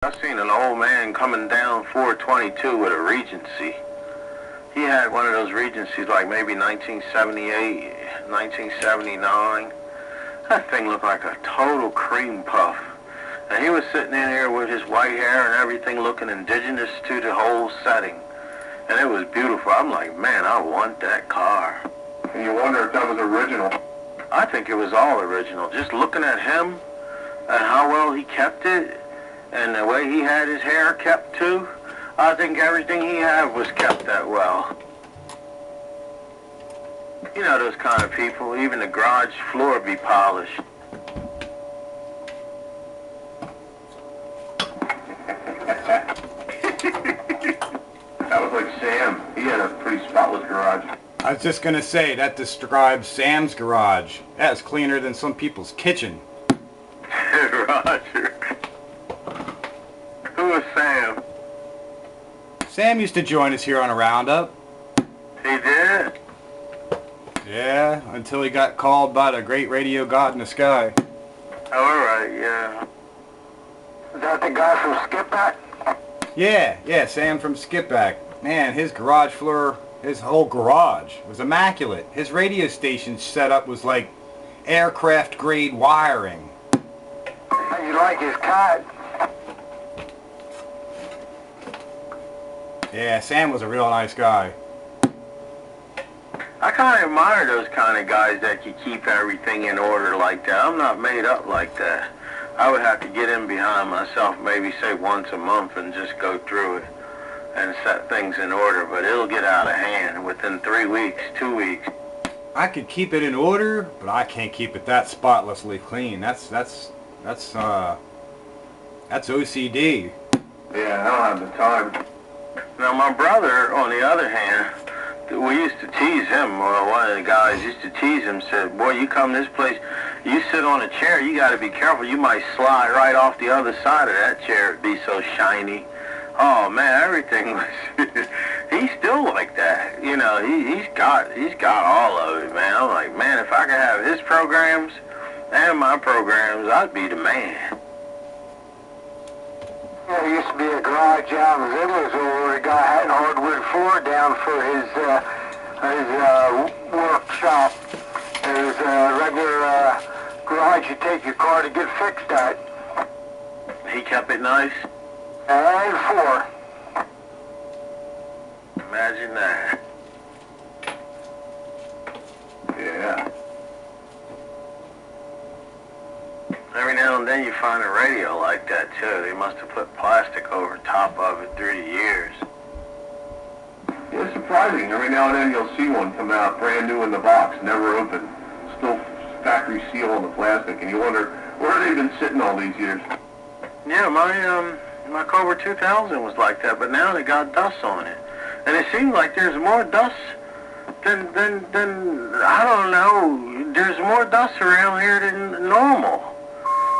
I seen an old man coming down 422 with a Regency. He had one of those Regencies like maybe 1978, 1979. That thing looked like a total cream puff. And he was sitting in here with his white hair and everything looking indigenous to the whole setting. And it was beautiful. I'm like, man, I want that car. And you wonder if that was original. I think it was all original. Just looking at him and how well he kept it, and the way he had his hair kept too, I think everything he had was kept that well. You know those kind of people, even the garage floor be polished. That was like Sam. He had a pretty spotless garage. I was just gonna say, that describes Sam's garage. That's cleaner than some people's kitchen. Roger. Who was Sam? Sam used to join us here on a roundup. He did? Yeah, until he got called by the great radio god in the sky. Oh, alright, yeah. Is that the guy from Skipback? Yeah, Sam from Skipback. Man, his garage floor, his whole garage was immaculate. His radio station setup was like aircraft grade wiring. How'd you like his cat? Yeah, Sam was a real nice guy. I kind of admire those kind of guys that can keep everything in order like that. I'm not made up like that. I would have to get in behind myself maybe say once a month and just go through it and set things in order, but it'll get out of hand within 3 weeks, 2 weeks. I could keep it in order, but I can't keep it that spotlessly clean. That's OCD. Yeah, I don't have the time. Now my brother, on the other hand, we used to tease him. One of the guys used to tease him, said, boy, you come this place, you sit on a chair, you got to be careful. You might slide right off the other side of that chair. It'd be so shiny. Oh, man, everything was... He's still like that. You know, he's got all of it, man. I'm like, man, if I could have his programs and my programs, I'd be the man. Yeah, there used to be a garage out in Ziegler's where a guy had hardwood floor down for his workshop. It was a regular garage you take your car to get fixed at. He kept it nice? And four. Imagine that. Yeah. Every now and then you find a radio like that too. They must have put plastic over top of it through the years. Yeah, it's surprising. Every now and then you'll see one come out brand new in the box, never opened. Still factory seal on the plastic, and you wonder, where have they been sitting all these years? Yeah, my Cobra 2000 was like that, but now they got dust on it. And it seems like there's more dust than I don't know, there's more dust around here than normal.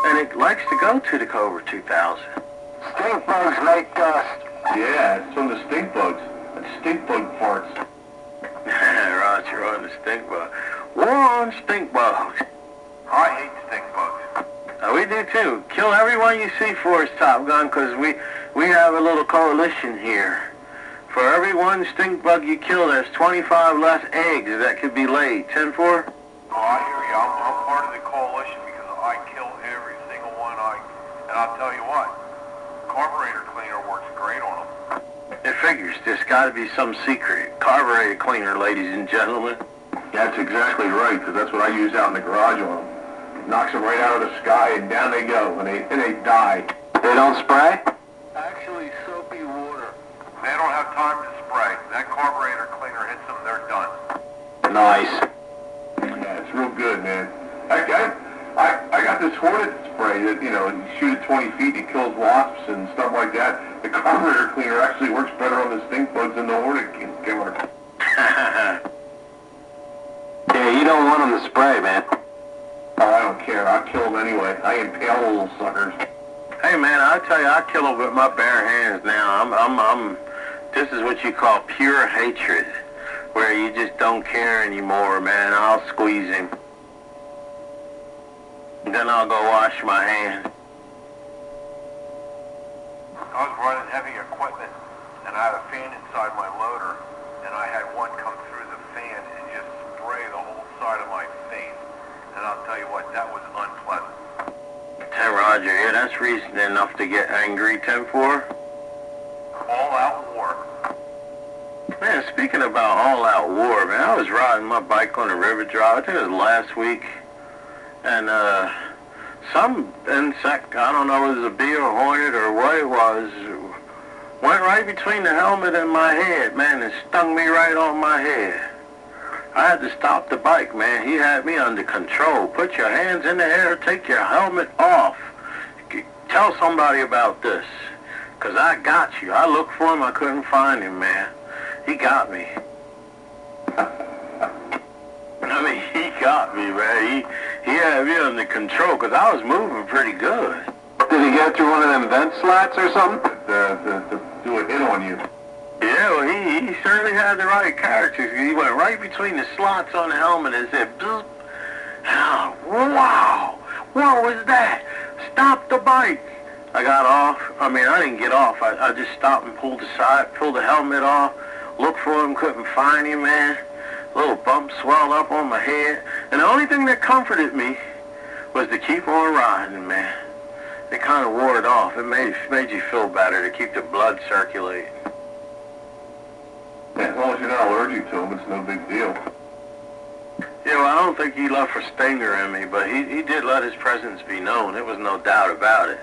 And it likes to go to the Cobra 2000. Stink bugs make dust. Yeah, it's from the stink bugs. That's stink bug farts. Roger on the stink bug. War on stink bugs. I hate stink bugs. We do too. Kill everyone you see for us, Top Gun, because we have a little coalition here. For every one stink bug you kill, there's 25 less eggs that could be laid. 10-4? Oh, I hear you. I'm part of the coalition because I kill every single one. And I'll tell you what, carburetor cleaner works great on them. It figures. There's got to be some secret carburetor cleaner, ladies and gentlemen. That's exactly right, because that's what I use out in the garage on them. Knocks them right out of the sky, and down they go, and they die. They don't spray? Actually, soapy water. They don't have time to spray. That carburetor cleaner hits them, they're done. Nice. Yeah, it's real good, man. I got this Hornet spray that, you know, you shoot at 20 feet, it kills wasps and stuff like that. The carburetor cleaner actually works better on the stink bugs than the Hornet killer. Yeah, you don't want them to spray, man. Oh, I don't care. I'll kill them anyway. I impale little suckers. Hey, man, I tell you, I kill them with my bare hands now. This is what you call pure hatred, where you just don't care anymore, man. I'll squeeze him. Then I'll go wash my hands. I was running heavy equipment, and I had a fan inside my loader, and I had one come through the fan and just spray the whole side of my face. And I'll tell you what, that was unpleasant. 10 Roger, yeah, that's reason enough to get angry, 10-4. All-out war. Man, speaking about all-out war, man, I was riding my bike on the river drive, I think it was last week, and some insect, I don't know if it was a bee or a hornet or what it was, went right between the helmet and my head, man, and stung me right on my head. I had to stop the bike, man. He had me under control. Put your hands in the air, take your helmet off. Tell somebody about this, because I got you. I looked for him, I couldn't find him, man. He got me. I mean, he got me, man. He had me under control, because I was moving pretty good. Did he get through one of them vent slats or something? To do a hit on you. Yeah, well, he certainly had the right character. He went right between the slots on the helmet and said, "Bloop." Oh, wow, what was that? Stop the bike. I got off. I mean, I didn't get off. I just stopped and pulled the helmet off, looked for him, couldn't find him, man. Little bump swelled up on my head. And the only thing that comforted me was to keep on riding, man. It kind of wore it off. It made you feel better to keep the blood circulating. Yeah, as long as you're not allergic to them, it's no big deal. Yeah, well, I don't think he left a stinger in me, but he did let his presence be known. There was no doubt about it.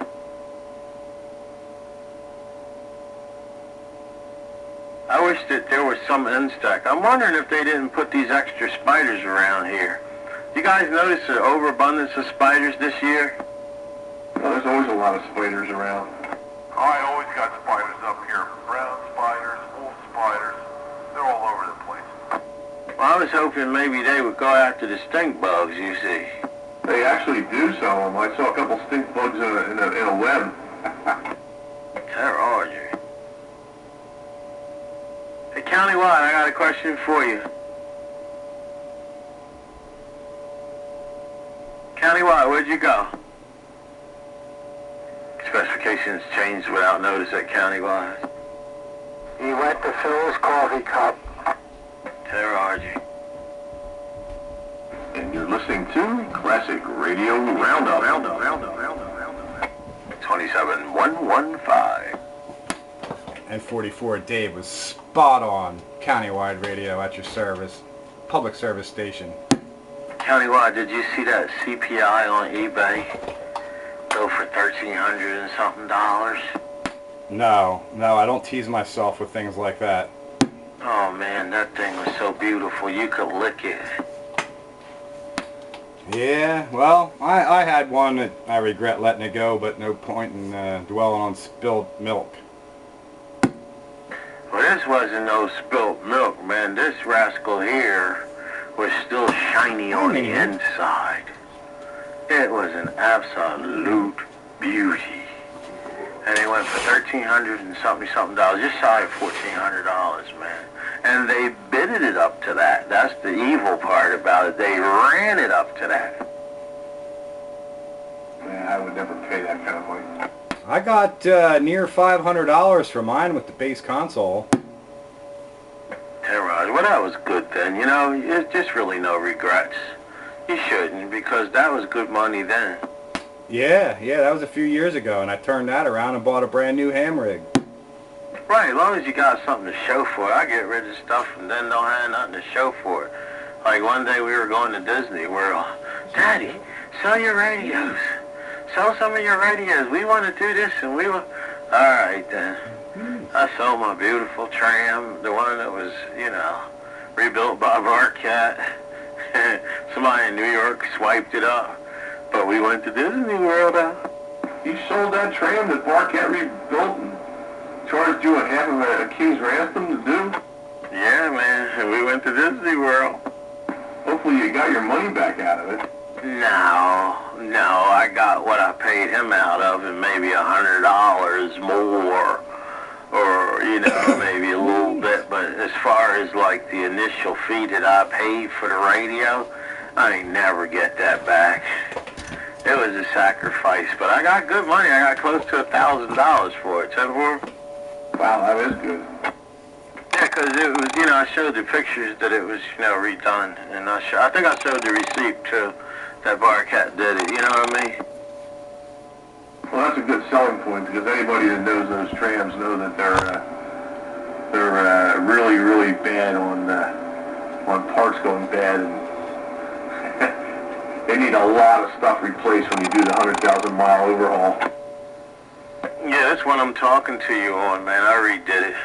I wish that there was some insect. I'm wondering if they didn't put these extra spiders around here. You guys notice the overabundance of spiders this year? Well, there's always a lot of spiders around. I always got spiders up here. Brown spiders, wolf spiders. They're all over the place. Well, I was hoping maybe they would go after the stink bugs, you see. They actually do sell them. I saw a couple stink bugs in a web. Where are you? Hey, Countywide, I got a question for you. Countywide, where'd you go? Specifications changed without notice at Countywide. He went to fill his coffee cup. Where are you? And you're listening to Classic Radio Roundup. 27115. And 44 Dave was spot on. Countywide Radio at your service. Public service station. Countywide, did you see that CPI on eBay? Go for $1,300 and something dollars? No, I don't tease myself with things like that. Oh man, that thing was so beautiful. You could lick it. Yeah, well, I had one that I regret letting it go, but no point in dwelling on spilled milk. Well, this wasn't no spilt milk, man. This rascal here was still shiny on the inside. It was an absolute beauty. And they went for $1,300 and something dollars, just shy of $1,400, man. And they bidded it up to that. That's the evil part about it. They ran it up to that. Man, I would never pay that kind of money. I got near $500 for mine with the base console. Terror. Well, that was good then. You know, there's just really no regrets. You shouldn't, because that was good money then. Yeah, that was a few years ago, and I turned that around and bought a brand new ham rig. Right, as long as you got something to show for it. I get rid of stuff and then don't have nothing to show for it. Like one day we were going to Disney World. Daddy, sell your radios. Sell some of your radios. We want to do this and we want... All right then. I sold my beautiful tram, the one that was, you know, rebuilt by Barcat. Somebody in New York swiped it up. But we went to Disney World. You sold that tram that Barcat rebuilt and charged you half of a king's ransom to do? Yeah, man. And we went to Disney World. Hopefully you got your money back out of it. No, I got what I paid him out of and maybe $100 more. Or, you know, maybe a little bit. But as far as like the initial fee that I paid for the radio, I ain't never get that back. it was a sacrifice. But I got good money. I got close to $1,000 for it. 10 for? Wow, that is good. Yeah, because it was, I showed the pictures that it was, redone. And I think I showed the receipt, too, that Barcat did it. You know what I mean? Well, that's a good selling point, because anybody that knows those trams know that they're really, really bad on parts going bad, and they need a lot of stuff replaced when you do the 100,000-mile overhaul. Yeah, that's what I'm talking to you on, man. I redid it.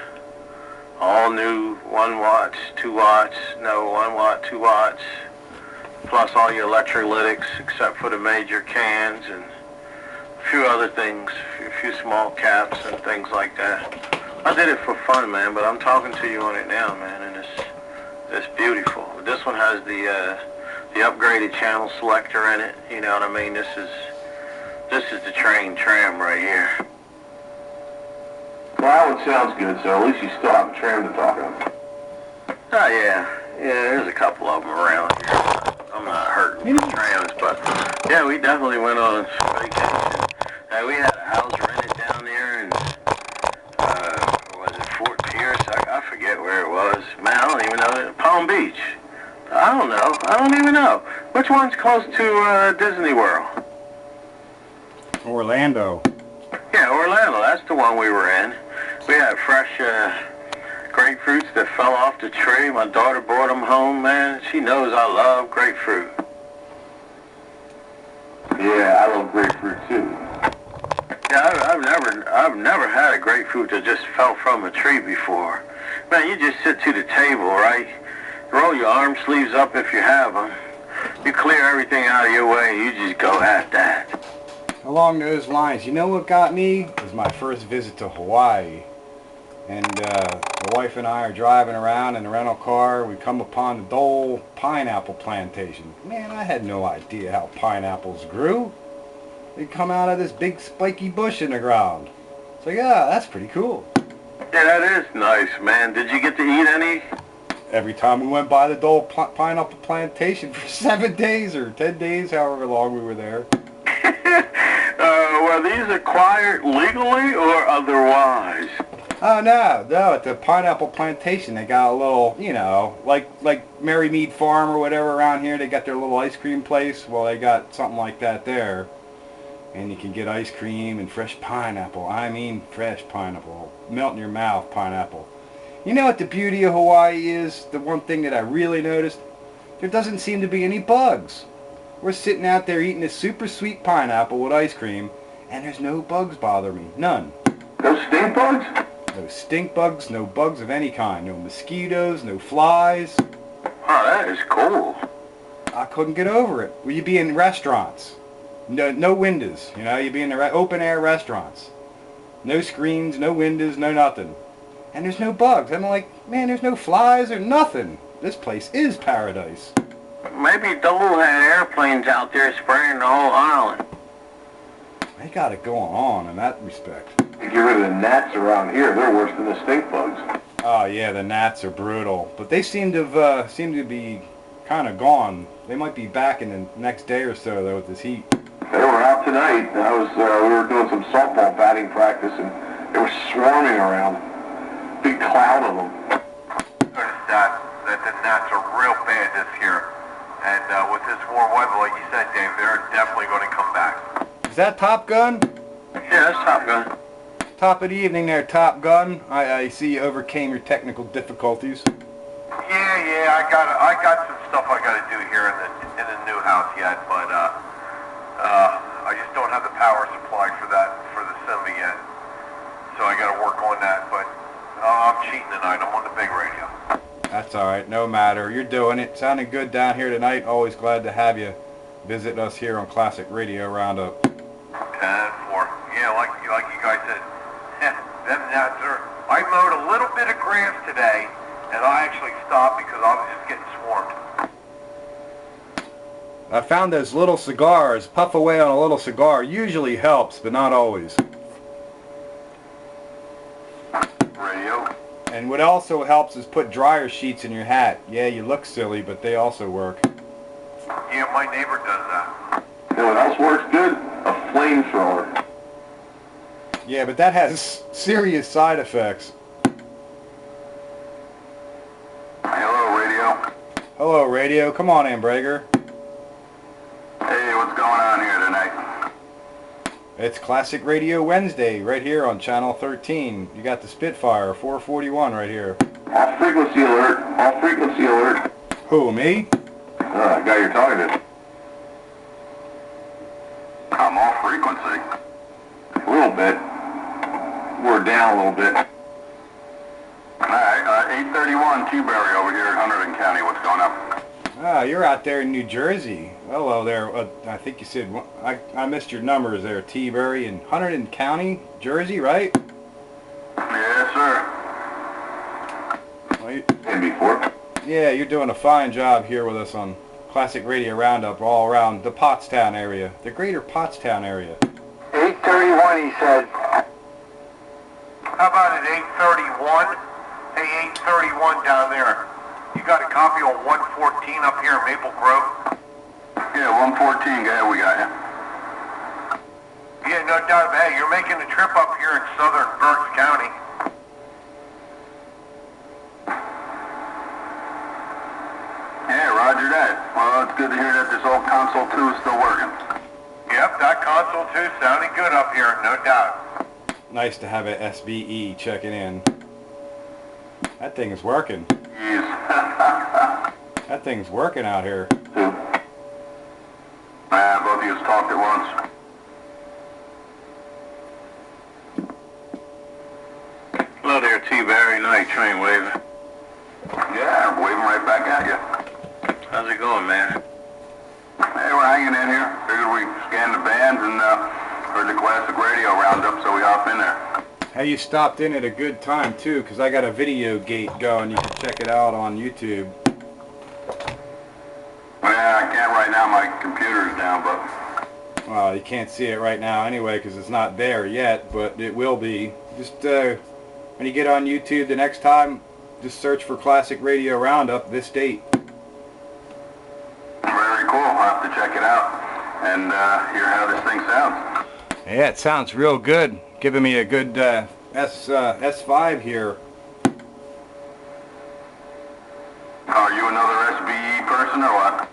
All new 1 watts, 2 watts, 1 watt, 2 watts, plus all your electrolytics except for the major cans and a few other things, a few small caps and things like that. I did it for fun, man, but I'm talking to you on it now, man, and it's beautiful. This one has the upgraded channel selector in it. You know what I mean? This is the train tram right here. Well, that one sounds good, so at least you still have a tram to talk about. Oh, yeah. Yeah, there's a couple of them around here. I'm not hurting for trams, but yeah, we definitely went on vacation. We had a house rented down there in, was it Fort Pierce? I forget where it was. Man, I don't even know. Palm Beach. I don't know. I don't even know. Which one's close to Disney World? Orlando. Yeah, Orlando. That's the one we were in. We had fresh grapefruits that fell off the tree. My daughter brought them home, man. She knows I love grapefruit. Yeah, I love grapefruit too. Yeah, I've never had a grapefruit that just fell from a tree before. Man, you just sit to the table, right? Roll your arm sleeves up if you have them. You clear everything out of your way. You just go at that. Along those lines, you know what got me? It was my first visit to Hawaii. And the wife and I are driving around in a rental car. We come upon the Dole pineapple plantation. Man, I had no idea how pineapples grew. They come out of this big spiky bush in the ground. So yeah, that's pretty cool. Yeah, that is nice, man. Did you get to eat any? Every time we went by the Dole pineapple plantation for 7 days or 10 days, however long we were there. Were these acquired legally or otherwise? Oh no, at the pineapple plantation they got a little, like Mary Mead Farm or whatever around here, they got their little ice cream place. Well, they got something like that there. And you can get ice cream and fresh pineapple. I mean fresh pineapple. Melt in your mouth pineapple. You know what the beauty of Hawaii is? The one thing that I really noticed? There doesn't seem to be any bugs. We're sitting out there eating this super sweet pineapple with ice cream, and there's no bugs bother me. None. No stink bugs? No stink bugs, no bugs of any kind. No mosquitoes, no flies. Oh, that is cool. I couldn't get over it. Well, you'd be in restaurants. No windows. You'd be in the open air restaurants. No screens, no windows, no nothing. And there's no bugs. I'm like, man, there's no flies or nothing. This place is paradise. Maybe Dole had airplanes out there spraying the whole island. They got it going on in that respect. You get rid of the gnats around here, they're worse than the stink bugs. Oh yeah, the gnats are brutal. But they seem to be kind of gone. They might be back in the next day or so though with this heat. They were out tonight. We were doing some softball batting practice, and they were swarming around. Big cloud of them. Noticed that the gnats are real bad this year. And with this warm weather, like you said, Dave, they're definitely going to come back. Is that Top Gun? Yeah, that's Top Gun. Top of the evening there, Top Gun. I see you overcame your technical difficulties. Yeah, I got some stuff I got to do here in the new house yet, but I just don't have the power supply for the cinema yet. So I got to work on that, but I'm cheating tonight. I'm on the big radio. That's alright, no matter. You're doing it. Sounding good down here tonight. Always glad to have you visit us here on Classic Radio Roundup. 10-4. Yeah, like you guys said, them gnats are... I mowed a little bit of grass today, and I actually stopped because I was just getting swarmed. I found those little cigars. Puff away on a little cigar usually helps, but not always. Radio. And what also helps is put dryer sheets in your hat. Yeah, you look silly, but they also work. Yeah, my neighbor does that. Yeah, know what else works good? A flamethrower. Yeah, but that has serious side effects. Hello, radio. Hello, radio. Come on, Ambrager. Hey, what's going on here tonight? It's Classic Radio Wednesday right here on Channel 13. You got the Spitfire 441 right here. All frequency alert. All frequency alert. Who, me? Guy you're talking to. I'm off frequency. A little bit. We're down a little bit. Alright, 831 Tewberry over here in Hunterdon County. What's going on? Ah, you're out there in New Jersey. Hello there. I think you said, I missed your numbers there. T-Berry in Hunterdon County, Jersey, right? Yes, sir. Well, And before. yeah, you're doing a fine job here with us on Classic Radio Roundup all around the Pottstown area, the greater Pottstown area. 831, he said. How about at 831? Hey, 831 down there. You got a copy of 114 up here in Maple Grove? Yeah, 114, yeah, we got you. Yeah, no doubt. Hey, you're making a trip up here in southern Berks County. Yeah, roger that. Well, it's good to hear that this old console 2 is still working. Yep, that console 2 sounding good up here, no doubt. Nice to have a SBE checking in. That thing's working. Yes. That thing's working out here. Both of you talked at once. Hello there, T-Berry. Night train waving. Yeah, I'm waving right back at you. How's it going, man? Hey, we're hanging in here. Figured we scanned the bands and heard the classic radio roundup, so we hop in there. Hey, you stopped in at a good time too, because I got a video gate going. You can check it out on YouTube. Yeah, I can't right now. My computer's down, but... Well, you can't see it right now anyway because it's not there yet, but it will be. Just when you get on YouTube the next time, just search for Classic Radio Roundup this date. Very cool. I'll have to check it out and hear how this thing sounds. Yeah, it sounds real good. Giving me a good S5 here. Are you another SBE person or what?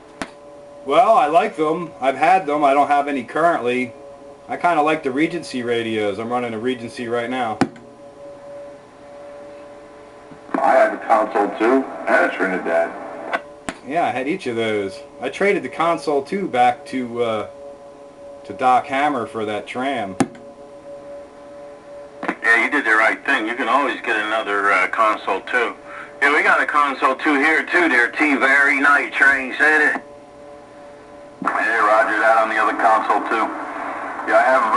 Well, I like them. I've had them. I don't have any currently. I kind of like the Regency radios. I'm running a Regency right now. I have a console 2 and a Trinidad. Yeah, I had each of those. I traded the console 2 back to Doc Hammer for that tram. Yeah, you did the right thing. You can always get another console, too. Yeah, we got a console, too, here, too, there, T-Berry. Night train, said it. Hey, roger that on the other console, too. Yeah, I have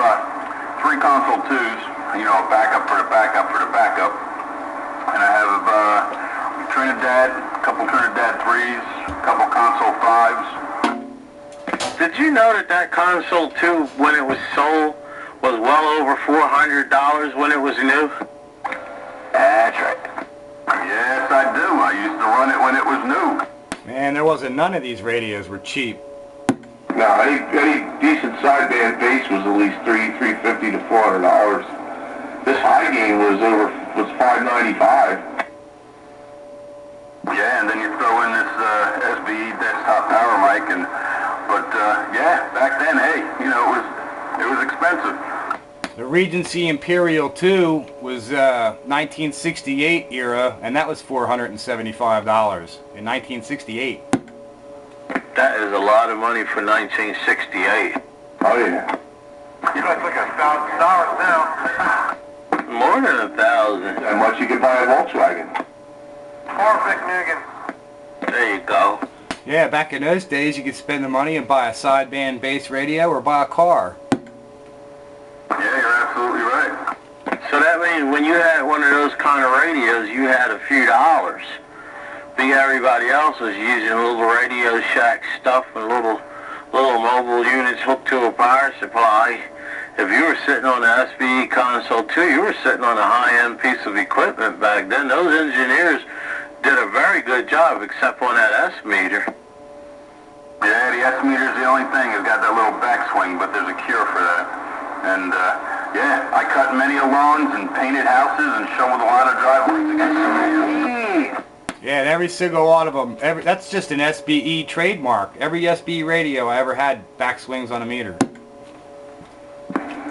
3 console 2s, you know, a backup for the backup for the backup. And I have Trinidad, a couple Trinidad 3s, a couple console 5s. Did you know that console 2, when it was sold, was well over $400 when it was new? That's right. Yes, I do. I used to run it when it was new. Man, there wasn't none of these radios were cheap. No, any decent sideband bass was at least $350 to $400. This high gain was $595. Yeah, and then you throw in this SBE desktop power mic, and yeah, back then, hey, you know, it was expensive. The Regency Imperial 2 was 1968 era, and that was $475 in 1968. That is a lot of money for 1968. Oh, yeah. You guys look at $1,000 now. More than 1,000. How much you can buy a Volkswagen? Perfect, Nugan. There you go. Yeah, back in those days, you could spend the money and buy a sideband bass radio or buy a car. Yeah, you're absolutely right. So that means when you had one of those kind of radios, you had a few dollars. Everybody else was using little Radio Shack stuff and little mobile units hooked to a power supply. If you were sitting on the SBE console 2, you were sitting on a high-end piece of equipment back then. Those engineers did a very good job, except on that S meter. Yeah, the S-meter's the only thing. It's got that little backswing, but there's a cure for that. And, yeah, I cut many lawns and painted houses and shoveled a lot of driveways. Yeah, and every single one of them, that's just an SBE trademark. Every SBE radio I ever had backswings on a meter.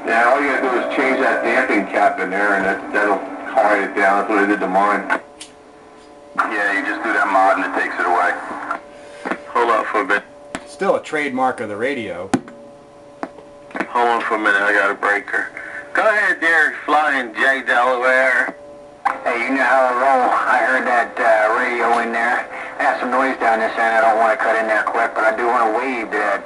Yeah, all you gotta do is change that damping cap in there and that'll quiet it down. That's what I did to mine. Yeah, you just do that mod and it takes it away. Hold on for a bit. Still a trademark of the radio. Hold on for a minute, I got a breaker. Go ahead there, Flying J Delaware. Hey, you know how I roll. I heard that radio in there. I have some noise down this end. I don't want to cut in there quick, but I do want to wave to that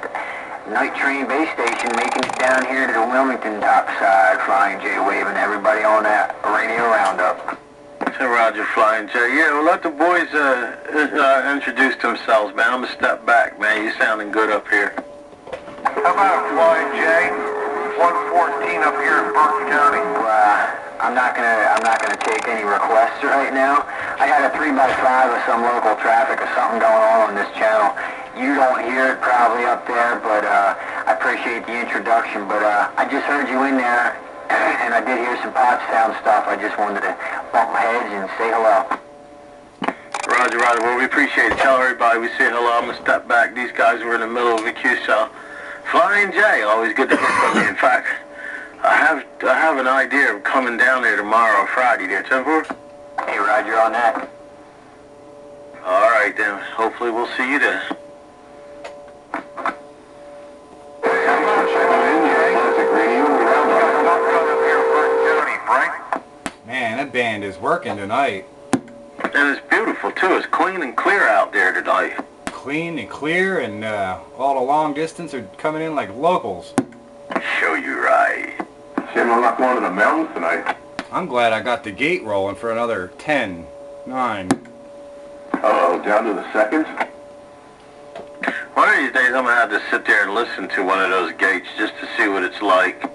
night train base station making it down here to the Wilmington top side. Flying J waving everybody on that radio roundup. So Roger, Flying J. Yeah, well, let the boys introduce themselves, man. I'm gonna step back, man. You sounding good up here. How about Flying J? 114 up here in Burke County. I'm not gonna take any requests right now. I had a 3x5 of some local traffic or something going on this channel. You don't hear it probably up there, but I appreciate the introduction. But I just heard you in there, and I did hear some Pottstown stuff. I just wanted to bump my heads and say hello. Roger, Roger. Well, we appreciate it. Tell everybody we say hello. I'm gonna step back. These guys were in the middle of a QSL. Flying J, always good to hear from you. In fact, I have an idea of coming down there tomorrow or Friday there, 10-4? Hey, Roger, on that. All right, then. Hopefully we'll see you then. Man, that band is working tonight. And it's beautiful, too. It's clean and clear out there tonight. Clean and clear, and all the long distance are coming in like locals. Show you right. Shame I'm not going to the mountains tonight. I'm glad I got the gate rolling for another 10, 9. Uh-oh, down to the seconds? One of these days I'm going to have to sit there and listen to one of those gates just to see what it's like.